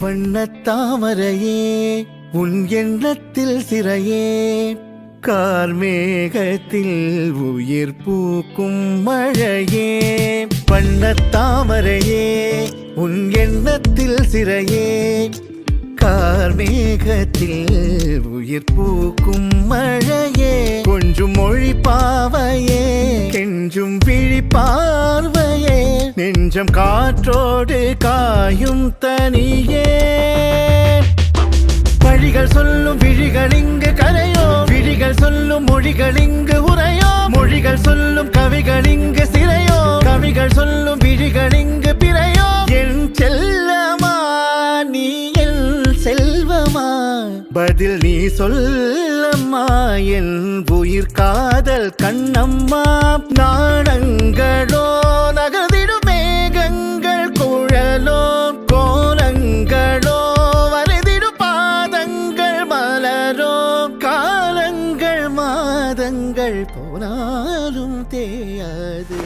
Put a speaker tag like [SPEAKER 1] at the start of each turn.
[SPEAKER 1] வண்ணத்தாமரையே உன் எண்ணத்தில் சிறையே கார்மேகத்தில் உயிர் பூக்கும் மழையே வண்ணத்தாமரையே உன் எண்ணத்தில் சிறையே கார்மேகத்தில் உயிர் பூக்கும் மழையே கொஞ்சம் மொழி பாவையே கெஞ்சும் விழி பார்வையே நெஞ்சம் காற்றோடு காயும் தனியே வழிகள் சொல்லும் விழிகள் இங்கு கரையோ விழிகள் சொல்லும் மொழிகள் இங்கு உரையோ மொழிகள் சொல்லும் கவிகள் இங்கு சிறையோ கவிகள் சொல்லும் விழிகள் இங்கு பிறையோ என் செல்லமா நீ என் செல்வமா பதில் நீ சொல்லம்மா என் உயிர் காதல் கண்ணம்மா நாடங்களோ நகர்ந்திடும் மேகங்கள் குழலோ கோலங்களோ வரைதிடும் பாதங்கள் மலரோ காலங்கள் மாதங்கள் போனாலும் தேயாது